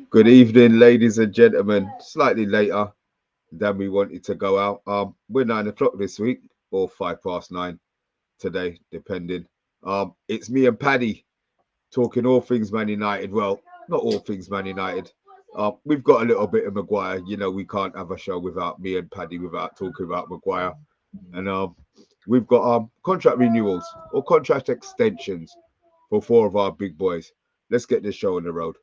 Good evening, ladies and gentlemen. Slightly later than we wanted to go out. We're 9 o'clock this week, or 9:05 today, depending. It's me and Paddy talking all things Man United. Well, not all things Man United. We've got a little bit of Maguire. You know, we can't have a show without me and Paddy without talking about Maguire. And we've got contract renewals or contract extensions for four of our big boys. Let's get this show on the road.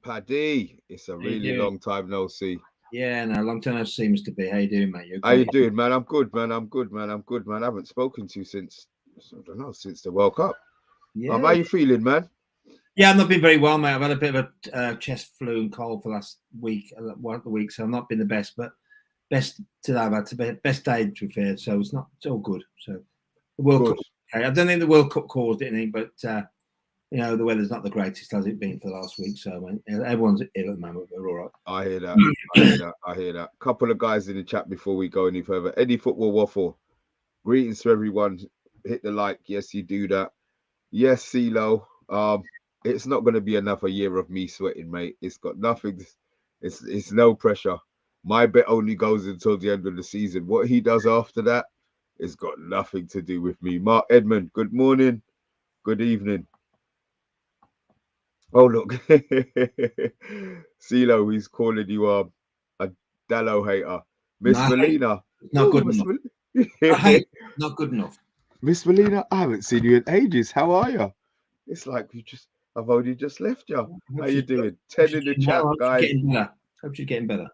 Paddy, it's a really long time no see. Yeah, no, long time no see, Mr. B. How you doing, mate? How you doing, man? I'm good, man. I'm good, man. I haven't spoken to you since, I don't know, since the World Cup. Yeah. How you feeling, man? Yeah, I've not been very well, mate. I've had a bit of a chest flu and cold for last week, so I've not been the best, but best today. I've had the best day, to be fair, so it's all good. So the World Cup, okay. I don't think the World Cup caused anything, but you know, the weather's not the greatest, has it been for the last week? So everyone's ill at the moment, but we're all right. I hear that. I hear that. Couple of guys in the chat before we go any further. Eddie Football Waffle. Greetings to everyone. Hit the like. Yes, you do that. Yes, CeeLo. It's not going to be another year of me sweating, mate. It's got nothing. It's no pressure. My bet only goes until the end of the season. What he does after that, it's got nothing to do with me. Mark Edmund, good morning. Good evening. Oh, look. CeeLo, he's calling you a DALOT hater. Miss Melina. Not good enough. Not good enough. Miss Melina, I haven't seen you in ages. How are you? It's like I've only just left you. How you doing? 10 in the chat, guys. Hope she's getting better.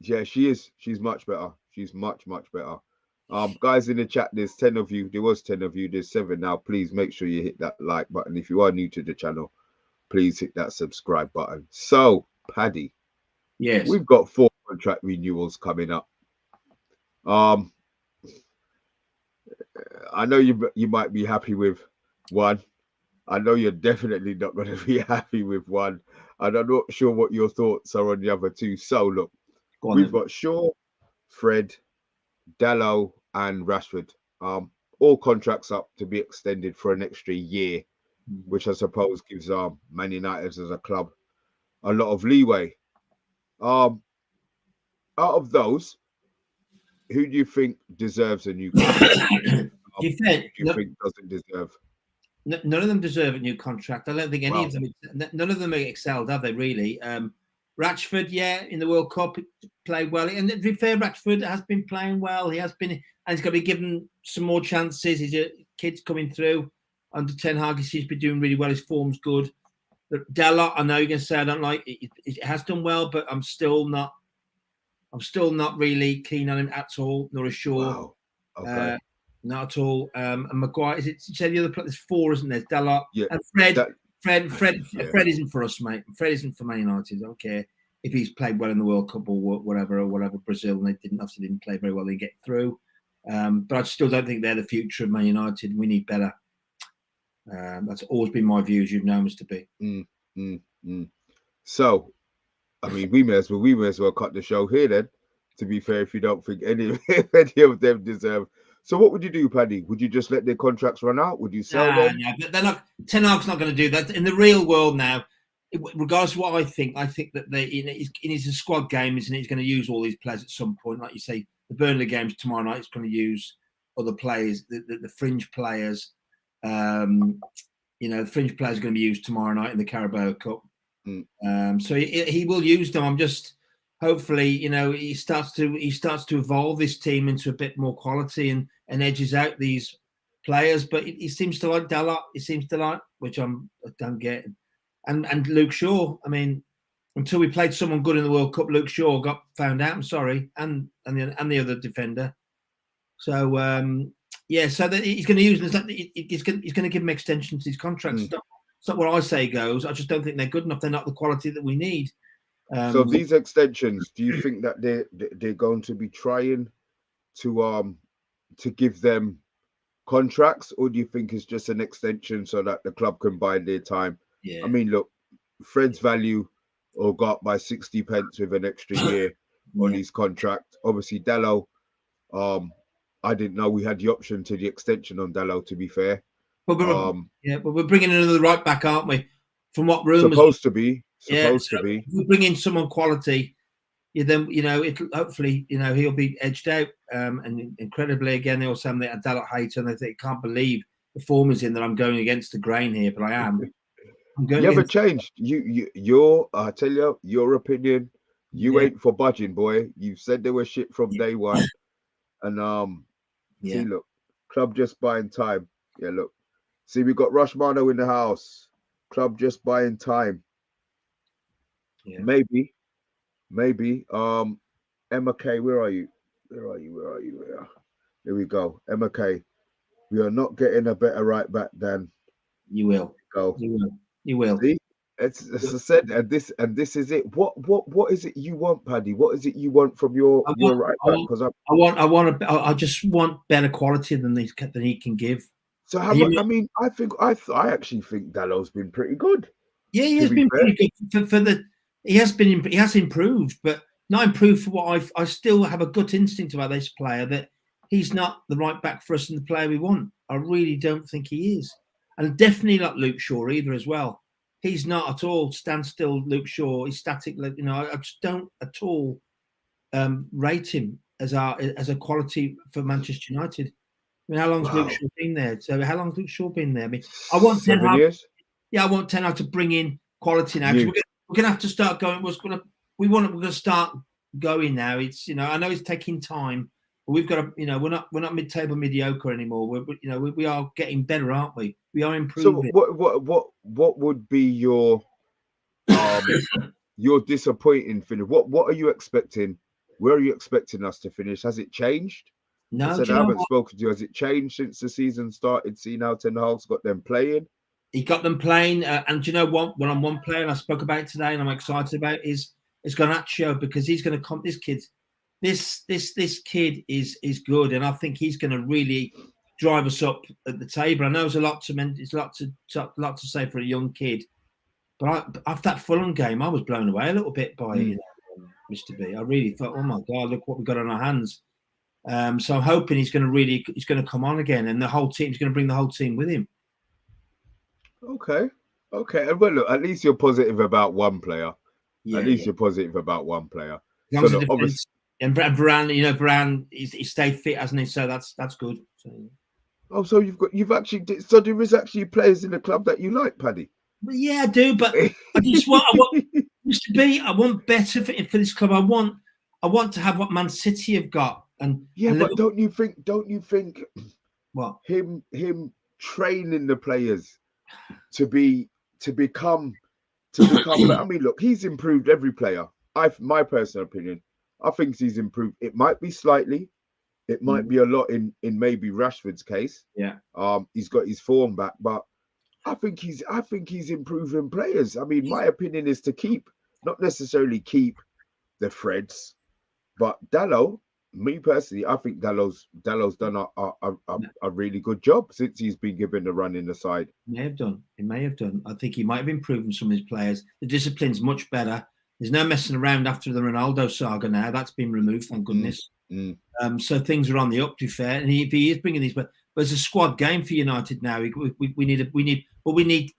Yeah, she is. She's much better. She's much better. Guys in the chat, there's 10 of you. There was 10 of you. There's 7 now. Please make sure you hit that like button. If you are new to the channel, please hit that subscribe button. So, Paddy, yes, we've got 4 contract renewals coming up. I know you might be happy with one. I know you're definitely not going to be happy with one, and I'm not sure what your thoughts are on the other two. So, look, we've got Shaw, Fred, DALOT, and Rashford. All contracts up to be extended for an extra year, which I suppose gives Man United as a club a lot of leeway. Out of those, who do you think deserves a new contract? Who do you think doesn't deserve? None of them deserve a new contract. I don't think any of them. None of them are excelled, have they? Really? Rashford, yeah, in the World Cup played well, and to be fair, Rashford has been playing well. He has been, and he's got to be given some more chances. He's a kid's coming through under Ten Hag. He seems to be doing really well. His form's good. DALOT, I know you're going to say I don't like it. It has done well, but I'm still not really keen on him at all. Nor Shaw. Wow. Okay. Not at all. And Maguire, is it? You said the other place. There's 4, isn't there? DALOT. Yeah. And Fred isn't for us, mate. Fred isn't for Man United. I don't care if he's played well in the World Cup or whatever. Brazil, and they didn't play very well. They get through. But I still don't think they're the future of Man United. We need better. That's always been my view, as you know, Mr. B. So, I mean, we may as well cut the show here then. To be fair, if you don't think any of them deserve. So what would you do, Paddy? Would you just let their contracts run out? Would you sell them? Yeah, but they're not. Ten Hag's not going to do that in the real world now. Regardless of what I think that it's a squad game, isn't it? He's going to use all these players at some point. Like you say, the Burnley games tomorrow night, he's going to use other players, the fringe players. The fringe players are going to be used tomorrow night in the Carabao Cup. So he will use them. I'm just hopefully, he starts to evolve this team into a bit more quality and edges out these players. But he seems to like DALOT. He seems to like, which I don't get. And Luke Shaw. I mean, until we played someone good in the World Cup, Luke Shaw got found out. I'm sorry, and the other defender. So so that he's going to use them. He's going to give them extensions to his contracts. It's not where I say goes. I just don't think they're good enough. They're not the quality that we need. So these extensions, do you think that they're going to be trying to give them contracts, or do you think it's just an extension so that the club can buy their time? Yeah. I mean, look, Fred's value will go up by 60 pence with an extra year on his contract. Obviously, DALOT, I didn't know we had the option to the extension on DALOT, to be fair. But we're bringing another right back, aren't we? From what rumours? Supposed to be. If we bring in someone quality, then it'll hopefully he'll be edged out. And incredibly, again, they all say that DALOT hater, and they can't believe the form is in that I'm going against the grain here, but I am. You haven't changed. I tell you, your opinion. You ain't for budging, boy. You said they were shit from day one, and see, look, club just buying time. Yeah, look, see, we got Rushmano in the house. Club just buying time. Yeah. Maybe. Emma K, where are you? Here we go. Emma K, we are not getting a better right back than you will. Go. You will. See? It's as I said, and this is it. What is it you want, Paddy? What is it you want from your right back? Because I just want better quality than he can give. So how much? I mean, I actually think DALOT's been pretty good. Yeah, he has been pretty good he has improved, but not improved for what I still have a gut instinct about this player that he's not the right back for us and the player we want. I really don't think he is. And definitely not Luke Shaw either as well. He's not at all standstill Luke Shaw. He's static. I just don't at all rate him as a quality for Manchester United. I mean, how long's Luke Shaw been there? So how long's Luke Shaw been there? I mean, I want 7 years. Yeah, I want Ten Hag to bring in quality now. We're gonna have to start going. We're gonna start going now. It's I know it's taking time, but we've got to. We're not mid-table mediocre anymore. We are getting better, aren't we? We are improving. So what would be your your disappointing finish? What are you expecting? Where are you expecting us to finish? Has it changed? No, I haven't spoken to you. Has it changed since the season started? See now, Ten Hag's got them playing. He got them playing, and do you know what? When I'm one player, and I spoke about it today, and I'm excited about is Garnacho, because he's going to come. This kid is good, and I think he's going to really drive us up at the table. I know there's a lot to say for a young kid, but after that Fulham game, I was blown away a little bit by Mr. B. I really thought, oh my God, look what we've got on our hands. So I'm hoping he's going to come on again, and the whole team's going to bring the whole team with him. Okay. And well, look, at least you're positive about one player. You're positive about one player. So look, obviously, and Varane, Varane, he stayed fit, hasn't he? So that's good. So you've actually. So there is actually players in the club that you like, Paddy. Well, yeah, I do, but I want Mr. B. I want better for this club. I want to have what Man City have got. And but don't you think what him training the players to become I mean, look, he's improved every player. My personal opinion, I think he's improved. It might be slightly, it might be a lot in maybe Rashford's case. Yeah. He's got his form back, but I think he's improving players. I mean, my opinion is to not necessarily keep the Freds, but DALOT. Me personally, I think DALOT's done a really good job since he's been given the run in the side. He may have done. I think he might have improved some of his players. The discipline's much better. There's no messing around after the Ronaldo saga now. That's been removed, thank goodness. So things are on the up, to be fair. And he is bringing these, but it's a squad game for United now. We need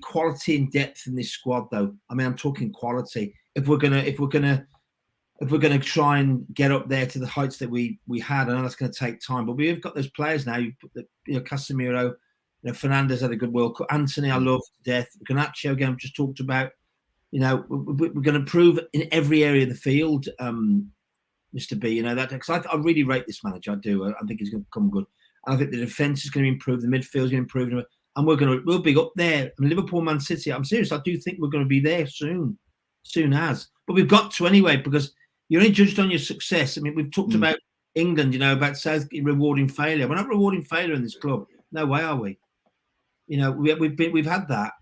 quality and depth in this squad, though. I mean, I'm talking quality. If we're gonna try and get up there to the heights that we had, I know that's going to take time, but we've got those players now. Casemiro, Fernandes had a good World Cup. Anthony, I love to death. Garnacho, again, I've just talked about. We're going to improve in every area of the field, Mr. B. That because I really rate this manager. I do. I think he's going to come good. And I think the defense is going to improve. The midfield is going to improve, and we'll be up there. I mean, Liverpool, Man City. I'm serious. I do think we're going to be there soon as. But we've got to anyway, because you're only judged on your success. I mean, we've talked about England, about Southgate rewarding failure. We're not rewarding failure in this club. No way are we. We've had that.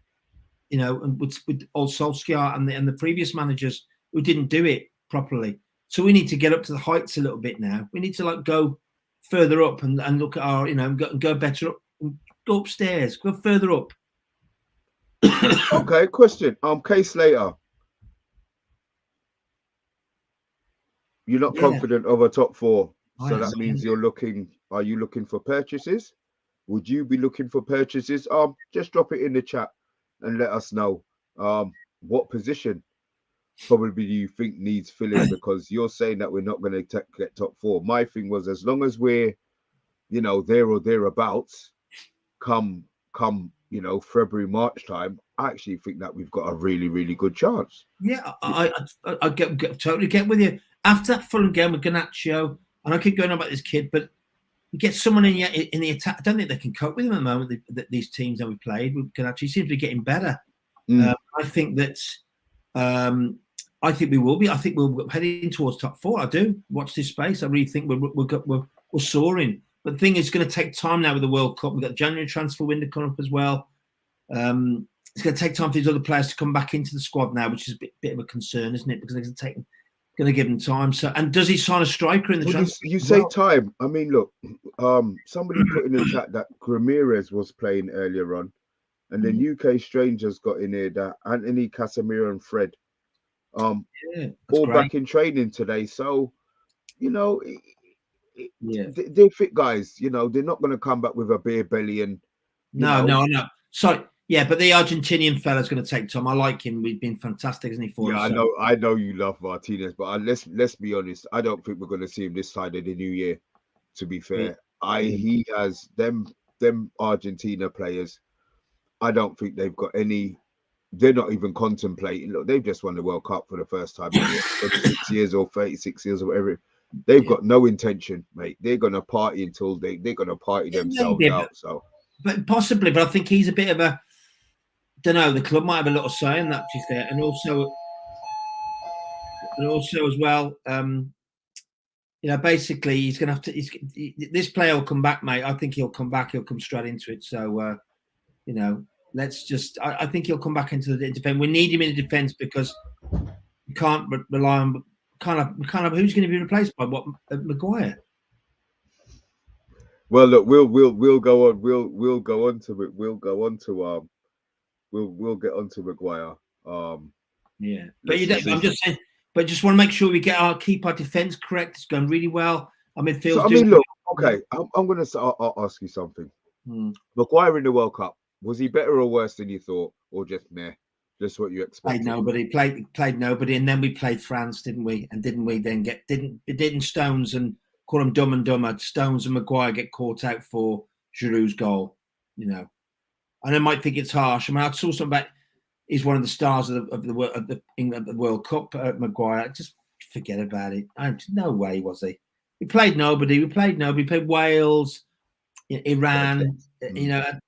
And with old Solskjaer and the previous managers who didn't do it properly. So we need to get up to the heights a little bit now. We need to go further up and look at our, go better up, go upstairs, go further up. Okay, question. Case later. You're not confident of a top 4, so that means are you looking for purchases? Would you be looking for purchases? Just drop it in the chat and let us know. What position probably do you think needs filling? Because you're saying that we're not going to get top 4. My thing was, as long as we're, there or thereabouts, come February, March time, I actually think that we've got a really, really good chance. Yeah, I totally get with you. After that Fulham game with Garnacho, and I keep going on about this kid, but you get someone in the attack. I don't think they can cope with him at the moment. These teams that we played with Garnacho, he seems to be getting better. I think that. I think we will be. I think we're heading towards top 4. I do. Watch this space. I really think we're soaring. But the thing is, it's going to take time now with the World Cup. We've got January transfer window coming up as well. It's going to take time for these other players to come back into the squad now, which is a bit of a concern, isn't it? Because it's going to give him time. So, and does he sign a striker in the transfer? You say time. I mean, look, somebody put in the chat that Ramirez was playing earlier on, and then UK strangers got in here that Anthony, Casemiro, and Fred, all great. Back in training today. So, they're fit guys. They're not going to come back with a beer belly and. No. Sorry. Yeah, but the Argentinian fella's going to take time. I like him. We've been fantastic, isn't he? For us, I know you love Martinez, but let's be honest. I don't think we're going to see him this side of the new year. To be fair, he has them Argentina players. I don't think they've got any. They're not even contemplating. Look, they've just won the World Cup for the first time in 36 years or 36 years or whatever. They've got no intention, mate. They're going to party until they're going to party themselves out. So, but possibly, but I think he's a bit of a. Don't know. The club might have a little say in that, to be fair, and also as well. Basically, he's going to have to. This player will come back, mate. I think he'll come back. He'll come straight into it. So, let's just. I think he'll come back into the defense. We need him in the defense because we can't rely on kind of who's going to be replaced by what Maguire. Well, look, we'll go on. We'll go on to it. We'll go on to We'll get onto Maguire. Yeah, but I'm just saying. But just want to make sure we keep our defense correct. It's going really well. I mean, look, okay. I'm going to I'll ask you something. Maguire in the World Cup, was he better or worse than you thought, or just meh? Just what you expected? Played nobody, and then we played France, didn't we? And didn't we then didn't Stones and call them dumb and dumber? Stones and Maguire get caught out for Giroud's goal, And I might think it's harsh. I mean, I saw something about he's one of the stars of the World Cup. Maguire, just forget about it. No way was he. We played nobody. We played Wales, Iran. They were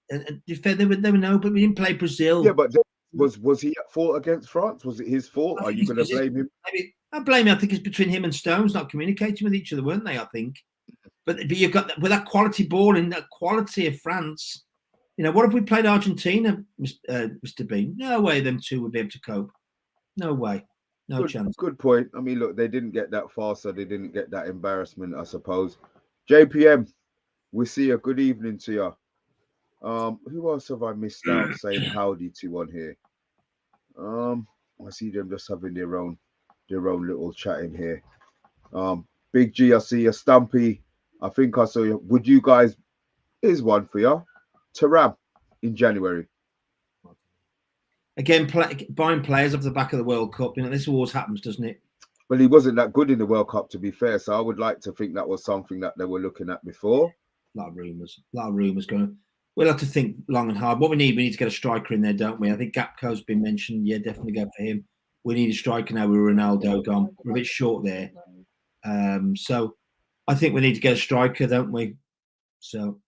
no, but we didn't play Brazil. Yeah, but was he at fault against France? Was it his fault? Are you going to blame him? I blame him. I think it's between him and Stones not communicating with each other, weren't they? I think. But you've got with that quality ball and that quality of France. What if we played Argentina, Mr. Bean? No way them two would be able to cope. No way. No chance. Good point. I mean, look, they didn't get that far, so they didn't get that embarrassment, I suppose. JPM, we see you. Good evening to you. Who else have I missed out saying howdy to on here? I see them just having their own little chat in here. Big G, I see you. Stumpy, I think I saw you. Would you guys, here's one for you. Taram in January. Again, buying players off the back of the World Cup. This always happens, doesn't it? Well, he wasn't that good in the World Cup, to be fair. So I would like to think that was something that they were looking at before. A lot of rumours going. We'll have to think long and hard. What we need to get a striker in there, don't we? I think Gakpo's been mentioned. Yeah, definitely go for him. We need a striker now with Ronaldo gone. We're a bit short there. So I think we need to get a striker, don't we? So.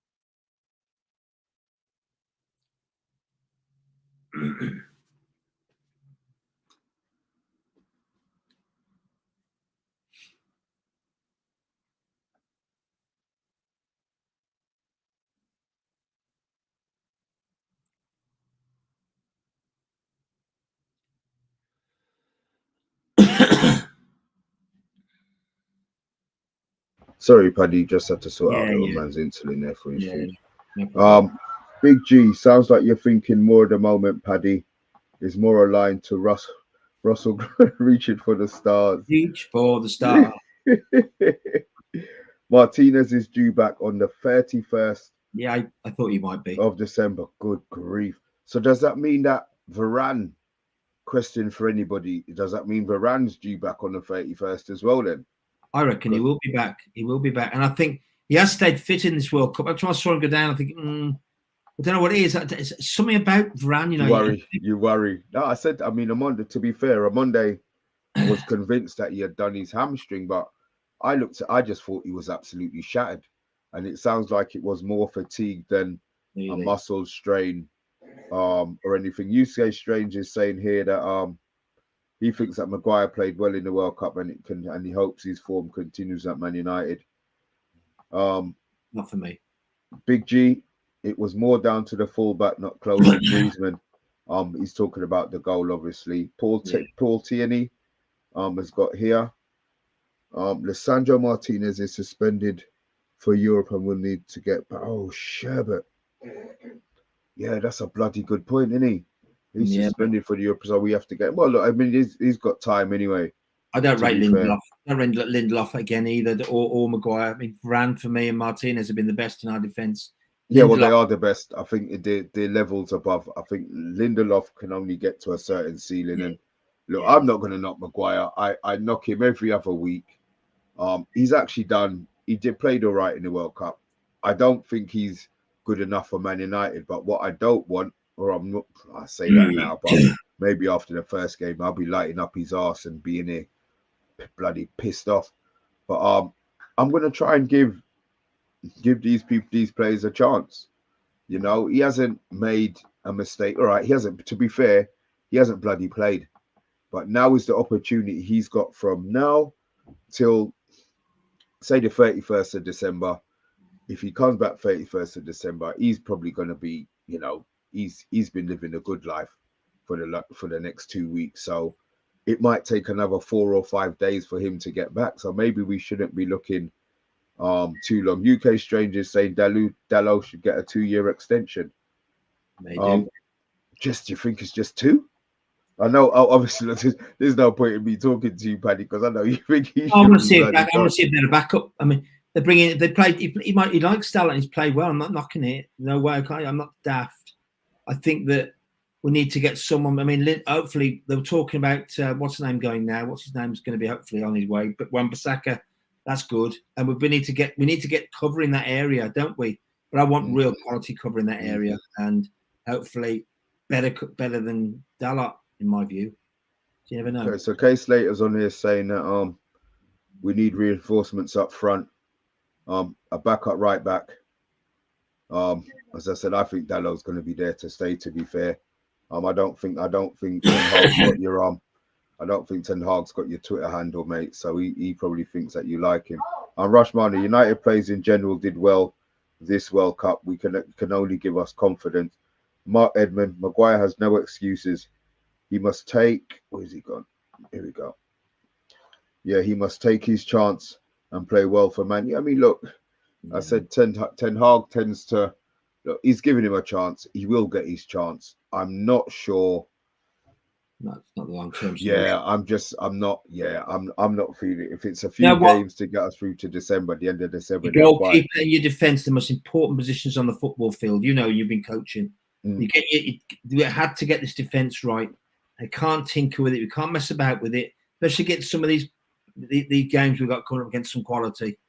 Sorry, Paddy, just had to sort out little man's insulin there for his food. No Big G, sounds like you're thinking more at the moment, Paddy, is more aligned to Russell reaching for the stars. Reach for the stars. Martinez is due back on the 31st. Yeah, I thought he might be. Of December. Good grief. So does that mean that Varane, question for anybody, does that mean Varane's due back on the 31st as well then? I reckon he will be back. He will be back. And I think he has stayed fit in this World Cup. I saw him go down. I think, I don't know what it is. It's something about Varane, you know. You worry. No, I said, I mean, to be fair, Monday was convinced that he had done his hamstring, but I just thought he was absolutely shattered. And it sounds like it was more fatigue than a muscle strain or anything. UCA Strange is saying here that he thinks that Maguire played well in the World Cup and he hopes his form continues at Man United. Not for me. Big G, it was more down to the fullback not closing Griezmann. He's talking about the goal, obviously. Paul Tierney has got here. Lisandro Martinez is suspended for Europe and will need to get back. Oh, Sherbet. Yeah, that's a bloody good point, isn't he? He's suspended for the Europe, so we have to get. Well, look, I mean, he's got time anyway. I don't rate Lindelof. I don't rate Lindelof again either, or Maguire. I mean, Varane for me and Martinez have been the best in our defence. Yeah, well, they are the best. I think they're levels above. I think Lindelof can only get to a certain ceiling. And look, I'm not going to knock Maguire. I knock him every other week. He's actually he did played all right in the World Cup. I don't think he's good enough for Man United, but what I don't want, or I'm not, I say that now, but maybe after the first game, I'll be lighting up his arse and being here bloody pissed off. But I'm going to try and give these players a chance. You know, he hasn't made a mistake. All right, he hasn't, to be fair, he hasn't bloody played. But now is the opportunity he's got from now till, say, the 31st of December. If he comes back 31st of December, he's probably going to be, you know, he's been living a good life for the next 2 weeks. So it might take another 4 or 5 days for him to get back. So maybe we shouldn't be looking too long. UK Strangers saying DALOT should get a 2-year extension. They do. Do you think it's just 2? I know, obviously, there's no point in me talking to you, Paddy, because I know you think he should. I want to see if they're a backup. I mean, they played. He likes DALOT. He's played well. I'm not knocking it. No way. I'm not daft. I think that we need to get someone. I mean, hopefully they were talking about what's his name going now. What's his name's going to be hopefully on his way. But Wan-Bissaka, that's good. And we need to get cover in that area, don't we? But I want real quality cover in that area, and hopefully better than DALOT, in my view. So you never know. Okay, so Kay Slater's on here saying that we need reinforcements up front, a backup right back. As I said, I think DALOT's going to be there to stay. To be fair, I don't think Ten Hag's got your I don't think Ten Hag's got your Twitter handle, mate. So he probably thinks that you like him. Rushman, United players in general did well this World Cup. We can only give us confidence. Mark Edmond, Maguire has no excuses. He must take. Where's he gone? Here we go. Yeah, he must take his chance and play well for Man. I mean, look, I said Ten Hag tends to. Look, he's giving him a chance. He will get his chance. I'm not sure. No, it's not the long term. Yeah, I'm not feeling it. If it's a few games to get us through to December, the end of December. Your goalkeeper and your defence, the most important positions on the football field. You know, you've been coaching. You had to get this defence right. I can't tinker with it. We can't mess about with it. Especially get some of these games we've got coming up against some quality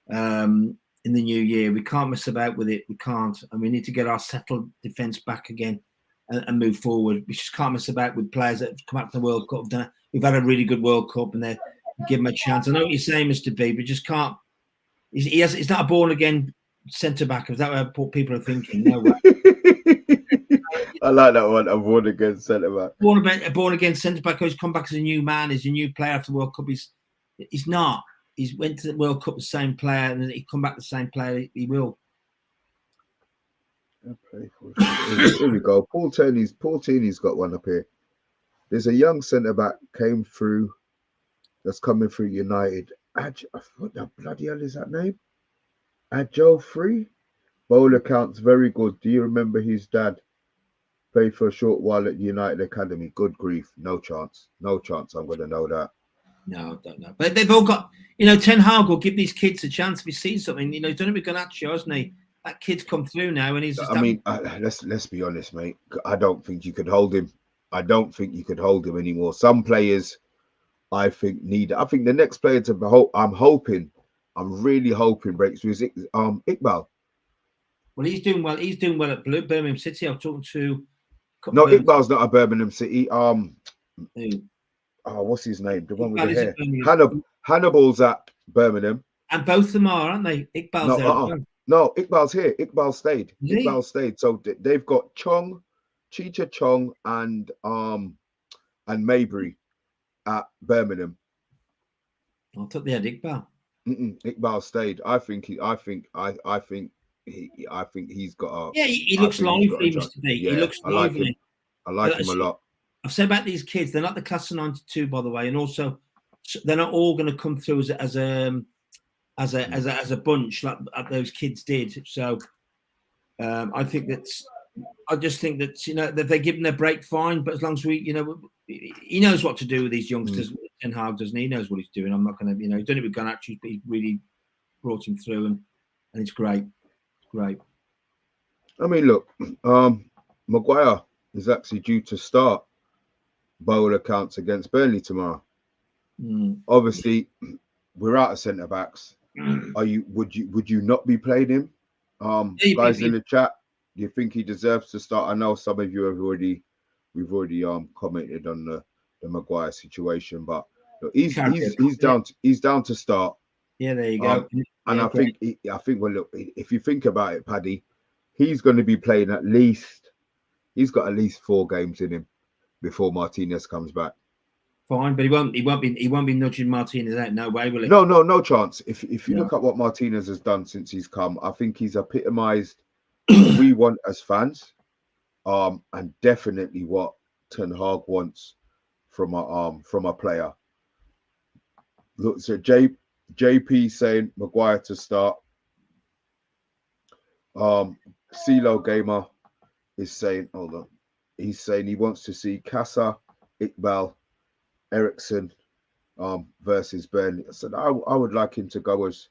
in the new year. We can't mess about with it. We can't. And we need to get our settled defence back again and move forward. We just can't mess about with players that have come out from the World Cup. We've had a really good World Cup and they give him a chance. I know what you're saying, Mr. B, but just can't. He's not a born-again centre-back. Is that what people are thinking? No way. I like that one. A born-again centre-back. Born-again centre-back who's come back as a new man. He's a new player after the World Cup. He's not. He's went to the World Cup the same player, and he come back the same player. He will. Here we go. Paul Tierney's got one up here. There's a young centre-back came through. That's coming through United. what the bloody hell is that name? Joe Free? Bowler counts very good. Do you remember his dad? Played for a short while at United Academy. Good grief. No chance. No chance I'm going to know that. No, I don't know. But they've all got, Ten Hag will give these kids a chance if he sees something. He's done it with Garnacho, hasn't he? That kid's come through now, and he's. Let's be honest, mate. I don't think you could hold him. I don't think you could hold him anymore. Some players, I think the next player to behold. I'm really hoping breaks through is Iqbal. Well, he's doing well. He's doing well at Birmingham City. I've talked to. No, Iqbal's not a Birmingham City. What's his name? The one with the hair. Hannibal's at Birmingham. And both of them are, aren't they? Iqbal's there. No, Iqbal's here. Iqbal stayed. Iqbal stayed. So they've got Chicha Chong, and Maybury at Birmingham. I thought they had Iqbal. Iqbal stayed. I think he's got a. Yeah, he looks lively, Mr. B. Yeah, he looks lively. I like him a lot. I've said about these kids, they're not the class of '92, by the way, and also they're not all going to come through as a bunch like those kids did. So I just think that that they give them their break, fine. But as long as he knows what to do with these youngsters. Ten Hag doesn't. He knows what he's doing. I'm not going to, he's done it with Garnacho, but he really brought him through, and it's great. Great. I mean, look, Maguire is actually due to start bowler accounts against Burnley tomorrow. Obviously, we're out of centre backs. Would you not be playing him? Guys in the chat, do you think he deserves to start? I know some of you we've already commented on the Maguire situation, but look, he's down to start. Yeah, there you go. And I think well, look, if you think about it, Paddy, he's going to be playing he's got at least 4 games in him before Martinez comes back. Fine, but he won't be nudging Martinez out. No way, will he? No chance. If you look at what Martinez has done since he's come, I think he's epitomised what we want as fans, and definitely what Ten Hag wants from a player. Look, so JP saying Maguire to start. CeeLo Gamer is saying, hold on, he's saying he wants to see Casa, Iqbal, Ericsson versus Burnley. I said I would like him to go as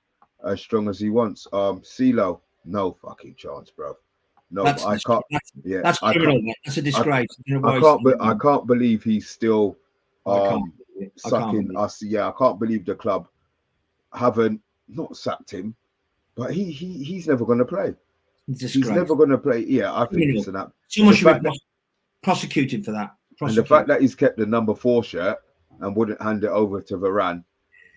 strong as he wants. CeeLo, no fucking chance, bro. No, I can't. That's criminal. That's a disgrace. I can't believe he's still sucking us. Yeah, I can't believe the club haven't not sacked him, but he's never going to play. He's never going to play. Yeah, I think it's an someone should be prosecuted for that. And the fact that he's kept the number 4 shirt and wouldn't hand it over to Varane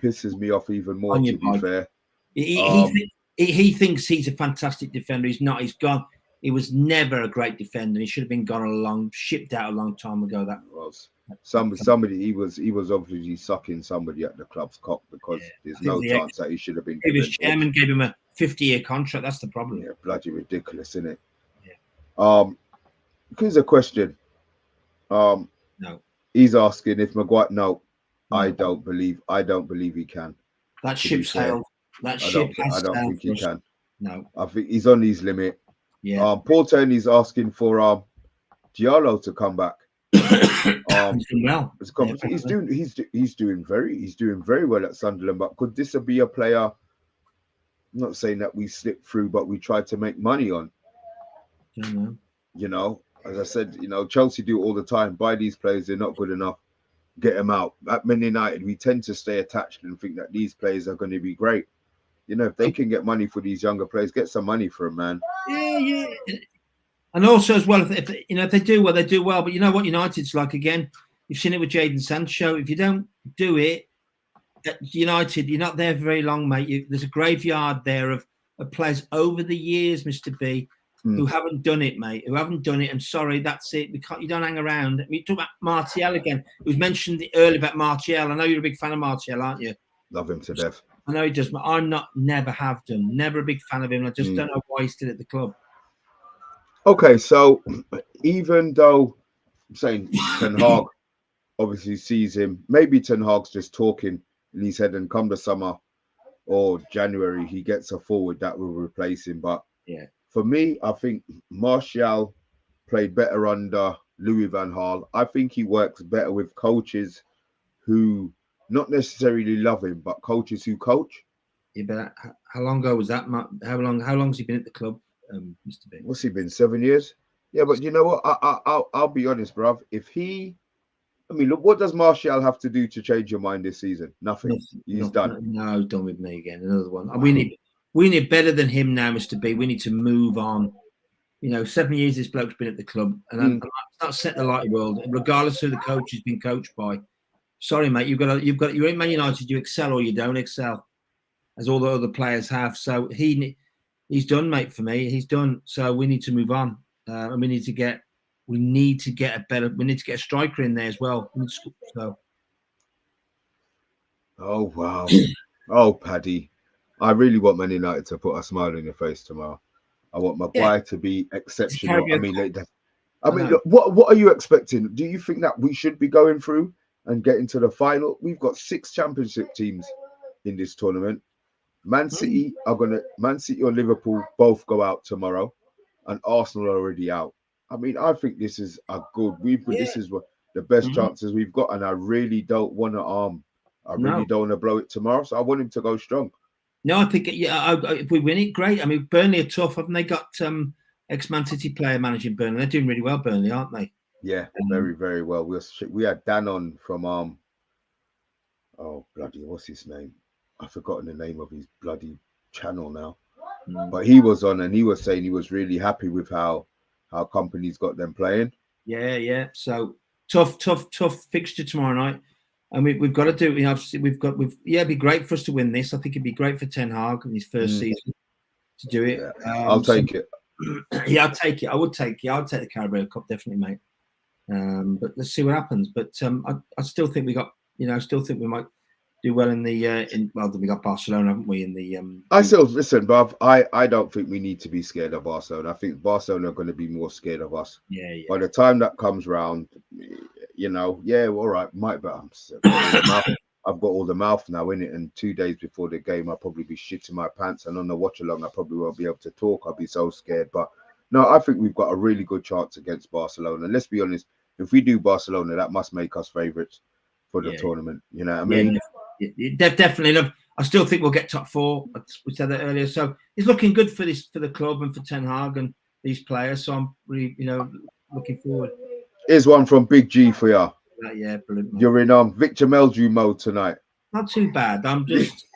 pisses me off even more. To be fair, he thinks he's a fantastic defender. He's not. He's gone. He was never a great defender. He should have been shipped out a long time ago. That was somebody. He was obviously sucking somebody at the club's cock, because there's no chance that he should have been. His chairman gave him a 50-year contract. That's the problem. Yeah, bloody ridiculous, isn't it? Yeah. Here's a question. No. He's asking if Maguire. No, I don't believe he can. That ship sailed. That ship has sailed. I don't think he can. No. I think he's on his limit. Yeah. Paul Tony's asking for DALOT to come back. He's doing well. He's doing very well at Sunderland. But could this be a player? I'm not saying that we slipped through, but we tried to make money on. Don't know. As I said, Chelsea do all the time. Buy these players, they're not good enough. Get them out. At Man United, we tend to stay attached and think that these players are going to be great. If they can get money for these younger players, get some money for them, man. Yeah. And also as well, if they do well, they do well. But you know what United's like again? You've seen it with Jadon Sancho. If you don't do it at United, you're not there very long, mate. There's a graveyard there of players over the years, Mr. B, who haven't done it, mate. Who haven't done it. I'm sorry, that's it. You don't hang around. We talk about Martial again. It was mentioned earlier about Martial. I know you're a big fan of Martial, aren't you? Love him to death. I know he does, but I'm not. Never have done. Never a big fan of him. I just don't know why he's still at the club. Okay, so even though I'm saying Ten Hag obviously sees him, maybe Ten Hag's just talking in his head, and come the summer or January, he gets a forward that will replace him. But yeah, for me, I think Martial played better under Louis van Gaal. I think he works better with coaches who not necessarily love him, but coaches who coach. Yeah, but how long ago was that? How long has he been at the club, Mr. B? What's he been? 7 years? Yeah, but you know what? I'll be honest, bruv. Look, what does Martial have to do to change your mind this season? Nothing. He's done. No, he's done with me again. Another one. Wow. We need better than him now, Mr. B. We need to move on. 7 years this bloke's been at the club, and it's not set the light world. Regardless of the coach he's been coached by. Sorry, mate. You're in Man United. You excel or you don't excel, as all the other players have. So he's done, mate. For me, he's done. So we need to move on, and we need to get a striker in there as well. So. Oh wow. Oh, Paddy. I really want Man United to put a smile on your face tomorrow. I want Maguire to be exceptional. Look, what are you expecting? Do you think that we should be going through and getting to the final? We've got 6 championship teams in this tournament. Man City or Liverpool both go out tomorrow, and Arsenal are already out. I think this is this is the best chances we've got, and I really don't want to don't want to blow it tomorrow. So I want him to go strong. No, I think if we win it, great. Burnley are tough, haven't they? Got ex-Man City player managing Burnley. They're doing really well, Burnley, aren't they? Yeah, very, very well. We had Dan on from what's his name? I've forgotten the name of his bloody channel now. But he was on, and he was saying he was really happy with how company's got them playing. Yeah. So tough fixture tomorrow night. And we've got to do. It'd be great for us to win this. I think it'd be great for Ten Hag in his first season to do it. Yeah. I'll take it. Yeah, I'll take it. I would take it. I'll take the Carabao Cup definitely, mate. But let's see what happens. But I still think we might do well in the we got Barcelona, haven't we? In the listen, bruv. I don't think we need to be scared of Barcelona. I think Barcelona are going to be more scared of us. Yeah. By the time that comes round, all right, might, but I've got all the mouth now in it, and 2 days before the game, I'll probably be shitting my pants, and on the watch along, I probably won't be able to talk. I'll be so scared. But no, I think we've got a really good chance against Barcelona. And let's be honest, if we do Barcelona, that must make us favourites for the tournament. You know what I mean? Yeah, definitely. Look, I still think we'll get top 4. We said that earlier. So it's looking good for the club and for Ten Hag and these players. So I'm really, looking forward. Here's one from Big G for you. Yeah, brilliant. You're in Victor Meldrew mode tonight. Not too bad. I'm just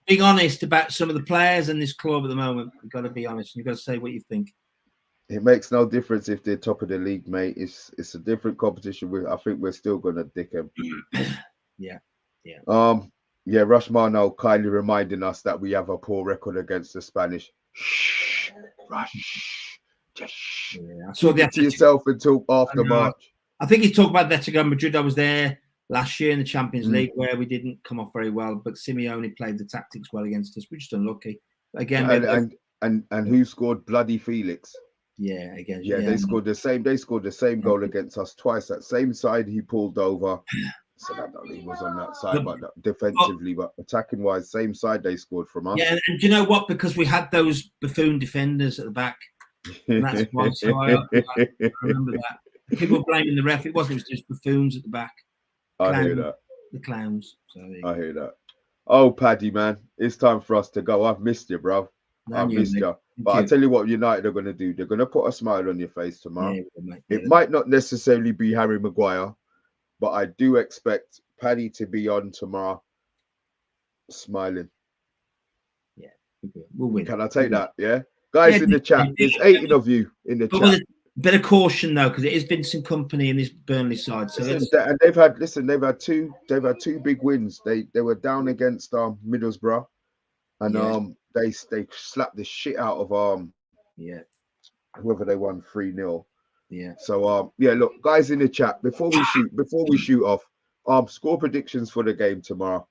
being honest about some of the players in this club at the moment. You've got to be honest. You've got to say what you think. It makes no difference if they're top of the league, mate. It's a different competition. I think we're still gonna dick them. Yeah. Rushmano kindly reminding us that we have a poor record against the Spanish. Shh, Rush. Just shh. Yeah, I saw keep it to yourself until after March. I think he's talking about Atletico Madrid. I was there last year in the Champions League where we didn't come off very well, but Simeone played the tactics well against us. We're just unlucky. Again, and who scored bloody Felix? Yeah, again. Yeah, they scored the same goal against us twice. That same side he pulled over. So that he was on that side, but defensively, but attacking wise, same side they scored from us. Yeah, and do you know what? Because we had those buffoon defenders at the back. And that's why. So I remember that. People blaming the ref. It wasn't. It was just buffoons at the back. I hear that. The clowns. So I hear that. Oh, Paddy, man, it's time for us to go. I've missed you, bro. I've missed you. But I tell you what, United are going to do. They're going to put a smile on your face tomorrow. Yeah, it might not necessarily be Harry Maguire, but I do expect Paddy to be on tomorrow, smiling. Yeah, we'll win. Can I take that? Yeah, guys in the chat. There's 18 of you in the chat. With a bit of caution though, because it is Vincent Kompany in this Burnley side. So and they've had two big wins. They were down against Middlesbrough, and they slapped the shit out of whoever they won 3-0. Yeah. So look, guys in the chat, before we shoot off, score predictions for the game tomorrow.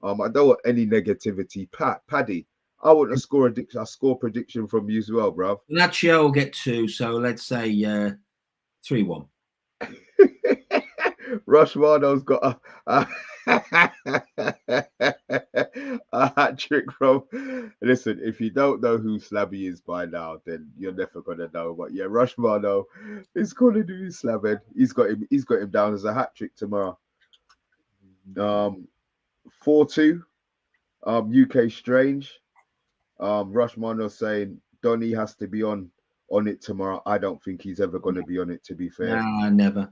I don't want any negativity. Paddy, I want a score prediction from you as well, bro. Lazio will get 2, so let's say 3-1. Rushmano's got A hat trick from. Listen, if you don't know who Slabby is by now, then you're never gonna know. But yeah, Rushmano is gonna do his slabbing. He's got him down as a hat trick tomorrow. 4-2. UK Strange. Rushmano saying Donny has to be on it tomorrow. I don't think he's ever gonna be on it, to be fair. Nah, never.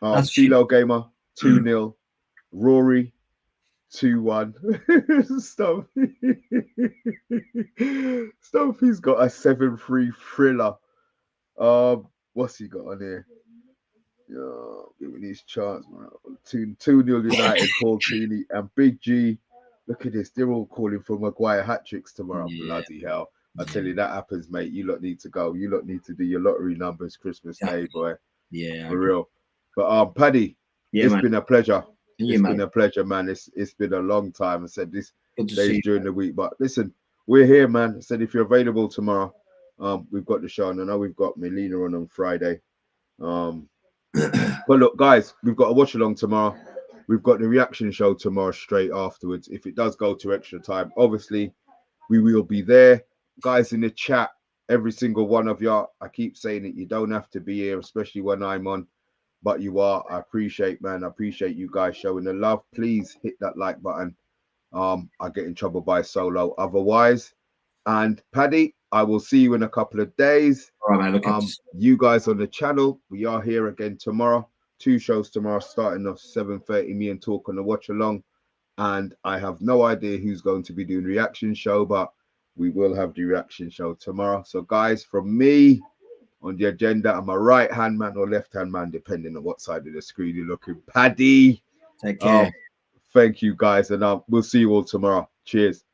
CLIB Gamer 2-0. Rory 2-1. Stumpy's got a 7-3 thriller. What's he got on here? Giving his chance, man. 2-0 United, Paul Tooney and Big G. Look at this. They're all calling for Maguire hat tricks tomorrow. Yeah. Bloody hell. I tell you, that happens, mate. You lot need to go. You lot need to do your lottery numbers Christmas Day, boy. Yeah. For real. But Paddy, it's been a pleasure. It's been a pleasure, man. It's been a long time. I said this days during the week. But listen, we're here, man. I said if you're available tomorrow, we've got the show. And I know we've got Melina on Friday. But look, guys, we've got a watch along tomorrow. We've got the reaction show tomorrow straight afterwards. If it does go to extra time, obviously we will be there. Guys in the chat, every single one of y'all, I keep saying it, you don't have to be here, especially when I'm on, but you are. I appreciate, man. I appreciate you guys showing the love. Please hit that like button. I get in trouble by Solo otherwise. And Paddy, I will see you in a couple of days. All right, man. You guys on the channel, we are here again tomorrow. 2 shows tomorrow, starting off 7:30. Me and Talk on the watch along. And I have no idea who's going to be doing reaction show, but we will have the reaction show tomorrow. So, guys, from me on the agenda, I'm a right-hand man or left-hand man, depending on what side of the screen you're looking. Paddy, take care. Thank you, guys, and we'll see you all tomorrow. Cheers.